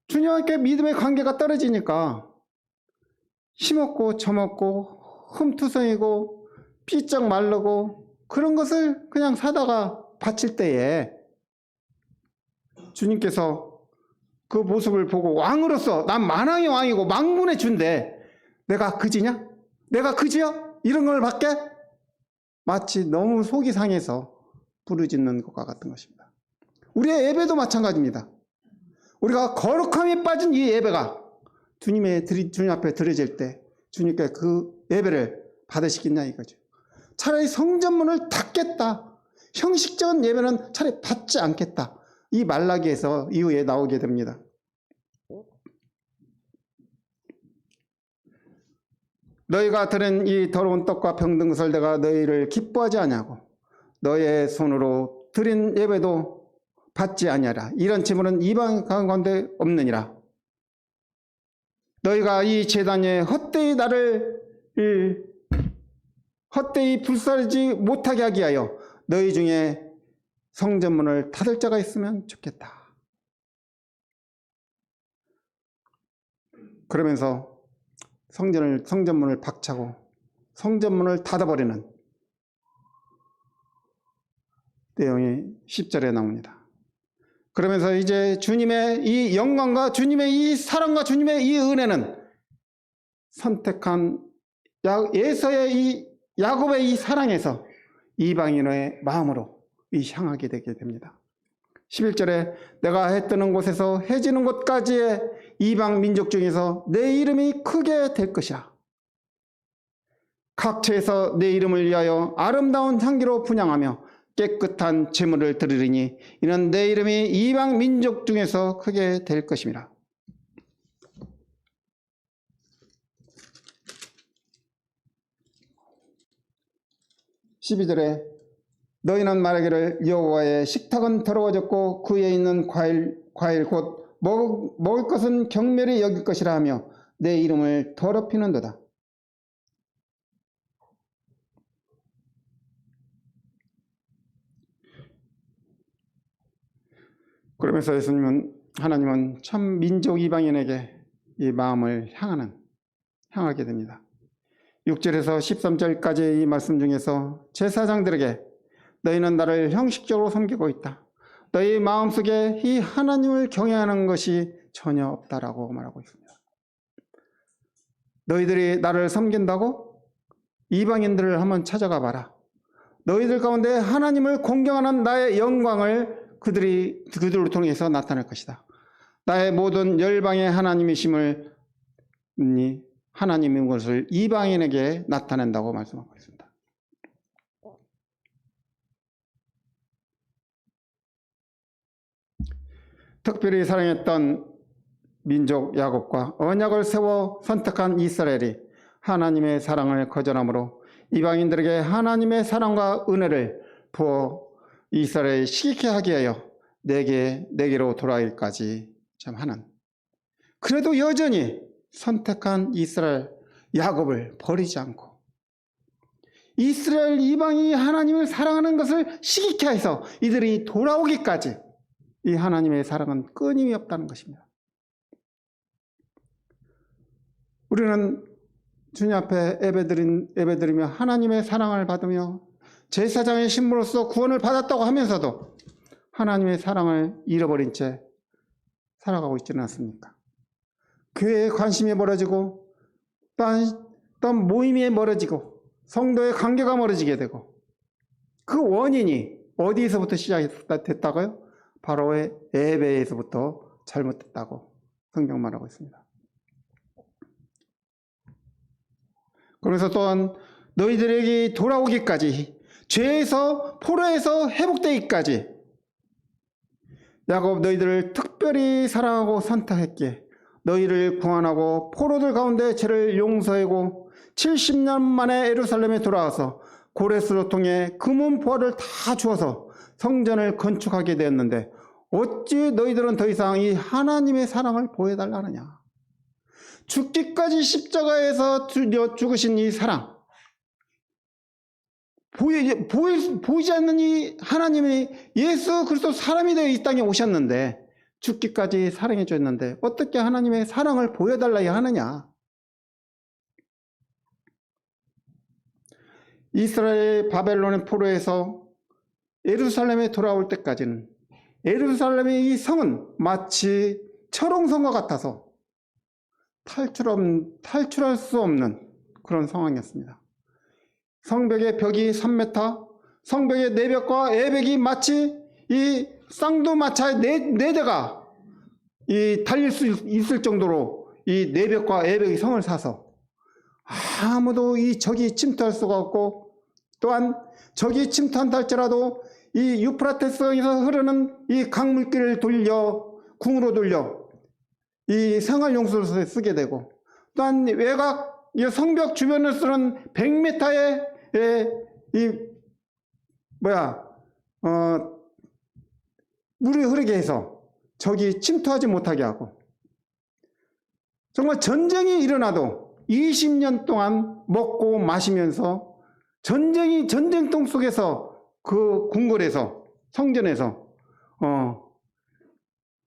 주님께 믿음의 관계가 떨어지니까 힘없고 점없고 흠투성이고 삐쩍 마르고 그런 것을 그냥 사다가 바칠 때에 주님께서 그 모습을 보고 왕으로서 난 만왕의 왕이고 만군의 주인데 내가 그지냐? 내가 그지요? 이런 걸 받게? 마치 너무 속이 상해서 부르짖는 것과 같은 것입니다. 우리의 예배도 마찬가지입니다. 우리가 거룩함에 빠진 이 예배가 주님 앞에 드려질 때 주님께 그 예배를 받으시겠냐 이거죠. 차라리 성전문을 닫겠다. 형식적인 예배는 차라리 받지 않겠다. 이 말라기에서 이후에 나오게 됩니다. 너희가 들은 이 더러운 떡과 병든 것을 내가 너희를 기뻐하지 아니하고 너의 손으로 드린 예배도 받지 아니하라. 이런 제물은 이방 가운데 없느니라. 너희가 이 제단에 헛되이 나를 헛되이 불사르지 못하게 하기 위하여 너희 중에 성전문을 닫을 자가 있으면 좋겠다. 그러면서 성전문을 박차고 성전문을 닫아버리는 내용이 10절에 나옵니다. 그러면서 이제 주님의 이 영광과 주님의 이 사랑과 주님의 이 은혜는 선택한 예서의 이 야곱의 이 사랑에서 이방인의 마음으로 향하게 되게 됩니다. 11절에 내가 해 뜨는 곳에서 해 지는 곳까지의 이방 민족 중에서 내 이름이 크게 될 것이라. 각처에서 내 이름을 위하여 아름다운 향기로 분향하며 깨끗한 제물을 드리리니 이는 내 이름이 이방 민족 중에서 크게 될 것입니다. (12절에) 너희는 말하기를 여호와의 식탁은 더러워졌고 그에 있는 과일 곧 먹을 것은 경멸히 여길 것이라 하며 내 이름을 더럽히는도다. 그러면서 하나님은 참 민족 이방인에게 이 마음을 향하게 됩니다. 6절에서 13절까지 이 말씀 중에서 제사장들에게 너희는 나를 형식적으로 섬기고 있다. 너희 마음속에 이 하나님을 경외하는 것이 전혀 없다라고 말하고 있습니다. 너희들이 나를 섬긴다고 이방인들을 한번 찾아가 봐라. 너희들 가운데 하나님을 공경하는 나의 영광을 그들을 통해서 나타낼 것이다. 나의 모든 열방의 하나님이심을 하나님인 것을 이방인에게 나타낸다고 말씀하고 있습니다. 특별히 사랑했던 민족 야곱과 언약을 세워 선택한 이스라엘이 하나님의 사랑을 거절함으로 이방인들에게 하나님의 사랑과 은혜를 부어 이스라엘이 시기케 하게 하여 내게로 돌아오기까지 참 하는, 그래도 여전히 선택한 이스라엘 야곱을 버리지 않고 이스라엘 이방이 하나님을 사랑하는 것을 시기케 해서 이들이 돌아오기까지 이 하나님의 사랑은 끊임이 없다는 것입니다. 우리는 주님 앞에 예배드리며 하나님의 사랑을 받으며 제사장의 신분으로서 구원을 받았다고 하면서도 하나님의 사랑을 잃어버린 채 살아가고 있지는 않습니까? 교회에 관심이 멀어지고 또 모임이 멀어지고 성도의 관계가 멀어지게 되고 그 원인이 어디에서부터 시작됐다고요? 바로 예배에서부터 잘못됐다고 성경 말하고 있습니다. 그래서 또한 너희들에게 돌아오기까지 죄에서 포로에서 회복되기까지 야곱 너희들을 특별히 사랑하고 선택했기에 너희를 구원하고 포로들 가운데 죄를 용서하고 70년 만에 예루살렘에 돌아와서 고레스로 통해 금은 보화를 다 주어서 성전을 건축하게 되었는데 어찌 너희들은 더 이상 이 하나님의 사랑을 보여달라 하느냐. 죽기까지 십자가에서 죽으신 이 사랑, 보이지 않는 이 하나님이 예수 그리스도 사람이 되어 이 땅에 오셨는데 죽기까지 사랑해 줬는데 어떻게 하나님의 사랑을 보여달라야 하느냐. 이스라엘 바벨론의 포로에서 예루살렘에 돌아올 때까지는 예루살렘의 이 성은 마치 철옹성과 같아서 탈출할 수 없는 그런 상황이었습니다. 성벽의 벽이 3m, 성벽의 내벽과 애벽이 마치 이 쌍두마차의 네 대가 이 달릴 수 있을 정도로 이 내벽과 애벽이 성을 사서 아무도 이 적이 침투할 수가 없고, 또한 적이 침투한다 할지라도 이 유프라테스강에서 흐르는 이 강물길을 돌려 궁으로 돌려 이 생활용수로 쓰게 되고, 또한 외곽 이 성벽 주변을 쓰는 100m의 물이 흐르게 해서 적이 침투하지 못하게 하고, 정말 전쟁이 일어나도 20년 동안 먹고 마시면서 전쟁통 속에서 그 궁궐에서 성전에서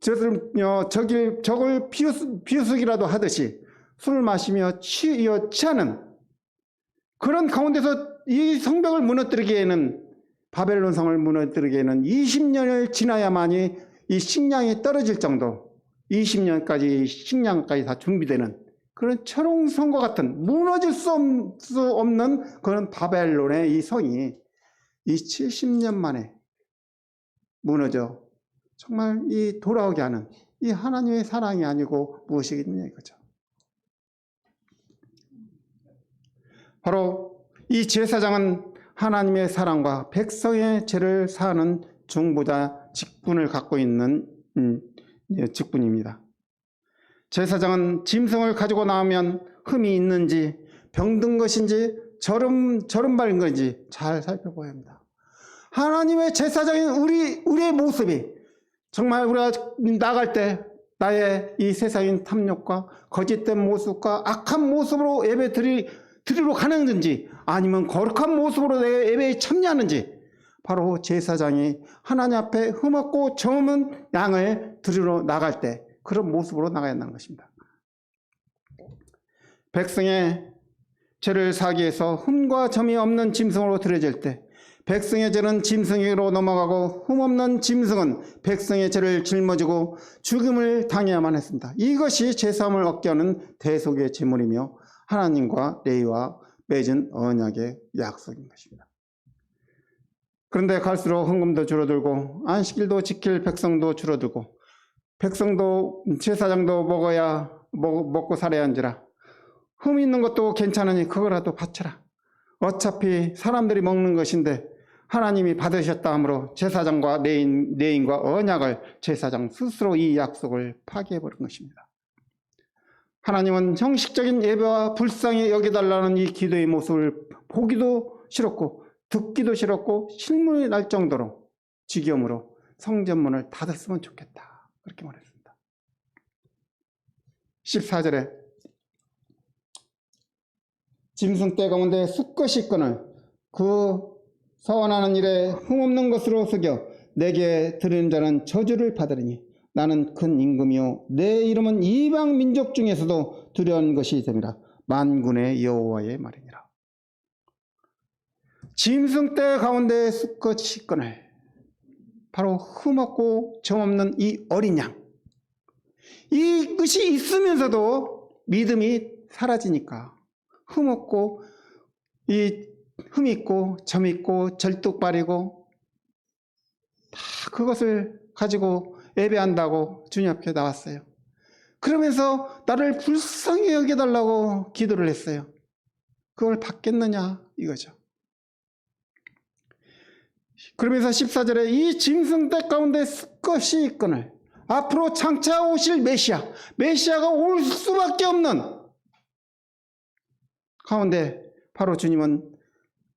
적을 비웃으기라도 하듯이 술을 마시며 취하는 그런 가운데서 이 성벽을 무너뜨리기에는, 바벨론 성을 무너뜨리기에는 20년을 지나야만이 이 식량이 떨어질 정도, 20년까지 식량까지 다 준비되는 그런 철옹성과 같은 무너질 수 없는 그런 바벨론의 이 성이 이 70년 만에 무너져 정말 이 돌아오게 하는 이 하나님의 사랑이 아니고 무엇이겠느냐 이거죠. 바로 이 제사장은 하나님의 사랑과 백성의 죄를 사하는 중보자 직분을 갖고 있는 직분입니다. 제사장은 짐승을 가지고 나오면 흠이 있는지 병든 것인지 저름발인 건지 잘 살펴봐야 합니다. 하나님의 제사장인 우리의 모습이 정말 우리가 나갈 때 나의 이 세상인 탐욕과 거짓된 모습과 악한 모습으로 예배 드리러 가는지, 아니면 거룩한 모습으로 내 예배에 참여하는지, 바로 제사장이 하나님 앞에 흠없고 점없는 양을 드리러 나갈 때 그런 모습으로 나가야 한다는 것입니다. 백성의 죄를 사하기 위해서 흠과 점이 없는 짐승으로 드려질 때, 백성의 죄는 짐승에게로 넘어가고 흠없는 짐승은 백성의 죄를 짊어지고 죽음을 당해야만 했습니다. 이것이 죄사함을 얻게 하는 대속의 제물이며 하나님과 레위와 맺은 언약의 약속인 것입니다. 그런데 갈수록 헌금도 줄어들고 안식일도 지킬 백성도 줄어들고, 백성도 제사장도 먹고 살아야 한지라 흠 있는 것도 괜찮으니 그거라도 바쳐라. 어차피 사람들이 먹는 것인데 하나님이 받으셨다 하므로 제사장과 내인과 언약을 제사장 스스로 이 약속을 파기해버린 것입니다. 하나님은 형식적인 예배와 불쌍히 여겨달라는 이 기도의 모습을 보기도 싫었고 듣기도 싫었고 실문이 날 정도로 지겨움으로 성전문을 닫았으면 좋겠다, 그렇게 말했습니다. 14절에 짐승 떼 가운데 수컷이 끈을 그 서원하는 일에 흠없는 것으로 속여 내게 드리는 자는 저주를 받으리니 나는 큰 임금이요 내 이름은 이방 민족 중에서도 두려운 것이 됨이라. 만군의 여호와의 말이니라. 짐승 떼 가운데 수컷이 끈을, 바로 흠없고 점없는 이 어린 양, 이것이 있으면서도 믿음이 사라지니까 흠없고 흠 있고 점 있고 절뚝발이고 다 그것을 가지고 예배한다고 주님 앞에 나왔어요. 그러면서 나를 불쌍히 여겨달라고 기도를 했어요. 그걸 받겠느냐 이거죠. 그러면서 14절에 이 짐승떼 가운데 수컷이 있거늘, 앞으로 장차 오실 메시아가 올 수밖에 없는 가운데 바로 주님은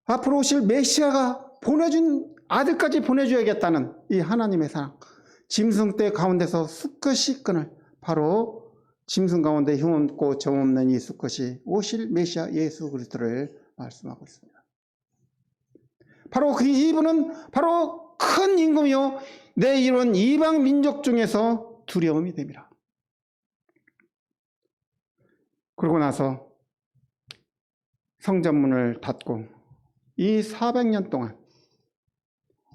앞으로 오실 메시아가 보내준 아들까지 보내줘야겠다는 이 하나님의 사랑, 짐승떼 가운데서 수컷이 끈을, 바로 짐승 가운데 흉없고 점없는 이 수컷이 오실 메시아 예수 그리스도를 말씀하고 있습니다. 바로 그 이분은 바로 큰 임금이요 내 이런 이방 민족 중에서 두려움이 됩니다. 그러고 나서 성전문을 닫고 이 400년 동안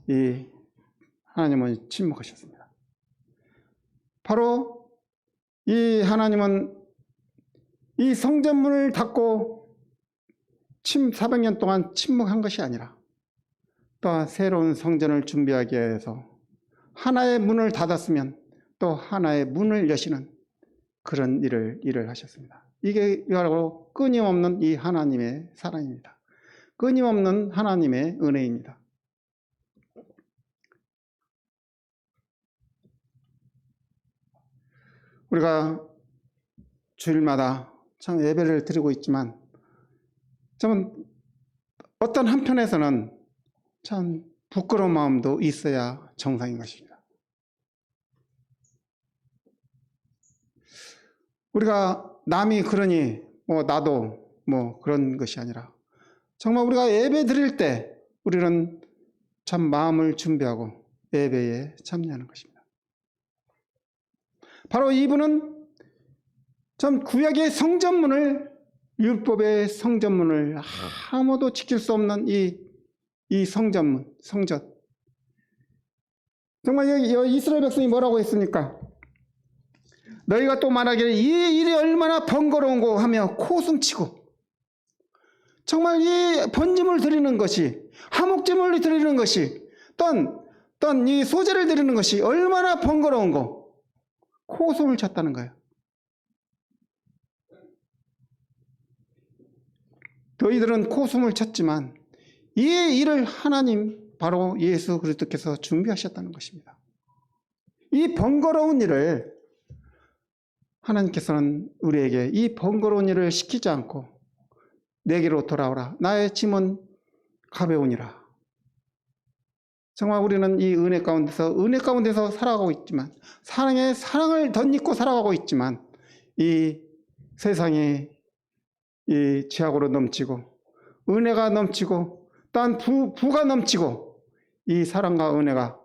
이 하나님은 침묵하셨습니다. 바로 이 하나님은 이 성전문을 닫고 400년 동안 침묵한 것이 아니라 또 새로운 성전을 준비하기 위해서 하나의 문을 닫았으면 또 하나의 문을 여시는 그런 일을 하셨습니다. 이게 바로 끊임없는 이 하나님의 사랑입니다. 끊임없는 하나님의 은혜입니다. 우리가 주일마다 참 예배를 드리고 있지만 좀 어떤 한편에서는 참 부끄러운 마음도 있어야 정상인 것입니다. 우리가 남이 그러니 나도 그런 것이 아니라 정말 우리가 예배 드릴 때 우리는 참 마음을 준비하고 예배에 참여하는 것입니다. 바로 이분은 참 구약의 성전문을, 율법의 성전문을 아무도 지킬 수 없는 이 성전. 정말 여기 이스라엘 백성이 뭐라고 했습니까? 너희가 또 말하기를 이 일이 얼마나 번거로운고 하며 코숨치고, 정말 이 번짐을 드리는 것이, 화목제물을 드리는 것이, 떤 이 소제를 드리는 것이 얼마나 번거로운고 코숨을 쳤다는 거예요. 너희들은 코숨을 쳤지만 이 일을 하나님, 바로 예수 그리스도께서 준비하셨다는 것입니다. 이 번거로운 일을 하나님께서는 우리에게 이 번거로운 일을 시키지 않고 내게로 돌아오라, 나의 짐은 가벼우니라. 정말 우리는 이 은혜 가운데서 살아가고 있지만, 사랑의 사랑을 덧입고 살아가고 있지만, 이 세상이 이 죄악으로 넘치고 은혜가 넘치고 또한 부가 넘치고, 이 사랑과 은혜가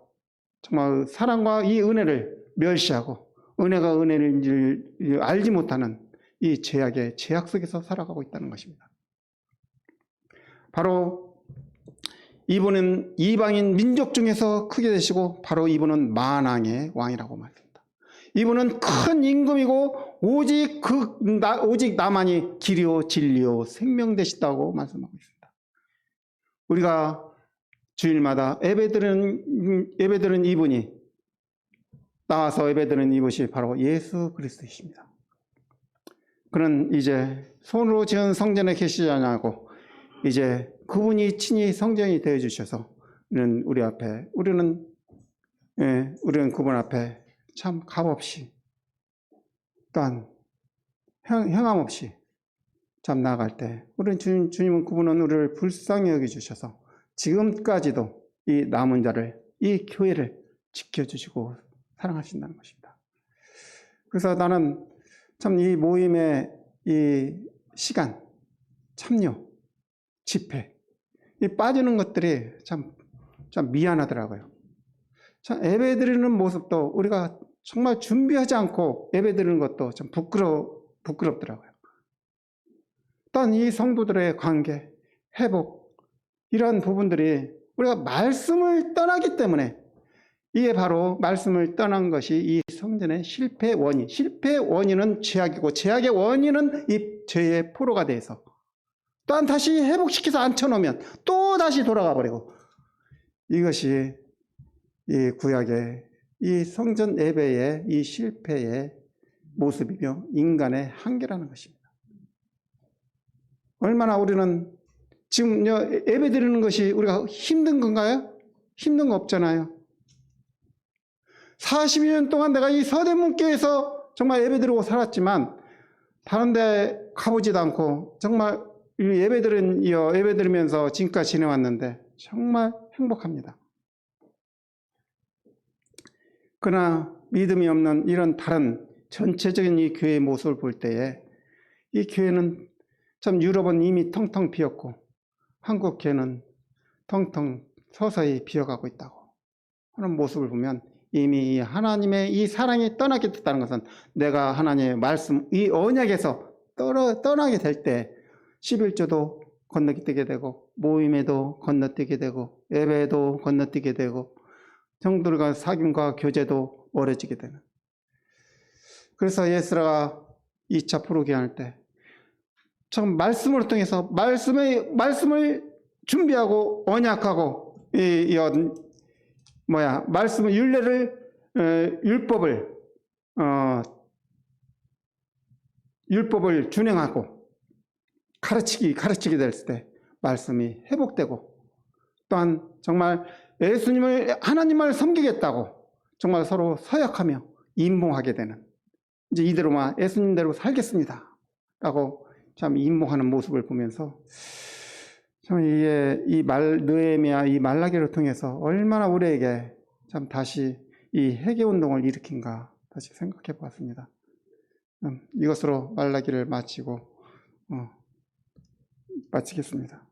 정말 사랑과 이 은혜를 멸시하고 은혜가 은혜를 알지 못하는 이 죄악의 죄악 속에서 살아가고 있다는 것입니다. 바로 이분은 이방인 민족 중에서 크게 되시고 바로 이분은 만왕의 왕이라고 말합니다. 이분은 큰 임금이고 오직 나만이 길이요 진리요 생명 되시다고 말씀하고 있습니다. 우리가 주일마다 예배드리는 이분이, 나와서 예배드리는 이분이 바로 예수 그리스도이십니다. 그는 이제 손으로 지은 성전에 계시지 않고 이제 그분이 친히 성전이 되어 주셔서 우리는 그분 앞에 참 값없이 또한 형함 없이 참 나아갈 때 주님은 그분은 우리를 불쌍히 여겨주셔서 지금까지도 이 남은 자를, 이 교회를 지켜주시고 사랑하신다는 것입니다. 그래서 나는 참 이 모임의 이 시간, 참여, 집회, 이 빠지는 것들이 참 미안하더라고요. 참 예배드리는 모습도 우리가 정말 준비하지 않고 예배드리는 것도 참 부끄럽더라고요. 또한 이 성도들의 관계, 회복, 이런 부분들이 우리가 말씀을 떠나기 때문에, 이게 바로 말씀을 떠난 것이 이 성전의 실패의 원인. 실패의 원인은 죄악이고 죄악의 원인은 이 죄의 포로가 돼서 또한 다시 회복시켜서 앉혀놓으면 또 다시 돌아가 버리고, 이것이 이 구약의 이 성전 예배의 이 실패의 모습이며 인간의 한계라는 것입니다. 얼마나 우리는 지금 예배 드리는 것이 우리가 힘든 건가요? 힘든 거 없잖아요. 42년 동안 내가 이 서대문교에서 정말 예배 드리고 살았지만 다른 데 가보지도 않고 정말 예배 드리면서 지금까지 지내왔는데 정말 행복합니다. 그러나 믿음이 없는 이런 다른 전체적인 이 교회의 모습을 볼 때에 이 교회는 참 유럽은 이미 텅텅 비었고 한국 교회는 텅텅 서서히 비어가고 있다고 하는 모습을 보면, 이미 하나님의 이 사랑이 떠나게 됐다는 것은 내가 하나님의 말씀, 이 언약에서 떠나게 될 때 11조도 건너뛰게 되고 모임에도 건너뛰게 되고 예배에도 건너뛰게 되고 성도들과 사귐과 교제도 멀어지게 되는. 그래서 예스라가 2차 프로기할 때 참 말씀을 통해서 말씀을 준비하고 언약하고 말씀을 율법을 준행하고 가르치게 될 때 말씀이 회복되고, 또한 정말 하나님을 섬기겠다고 정말 서로 서약하며 임몽하게 되는, 이제 이대로만 예수님대로 살겠습니다 라고 참 임몽하는 모습을 보면서 참 느헤미야 이 말라기를 통해서 얼마나 우리에게 참 다시 이 회개 운동을 일으킨가 다시 생각해 보았습니다. 이것으로 말라기를 마치겠습니다.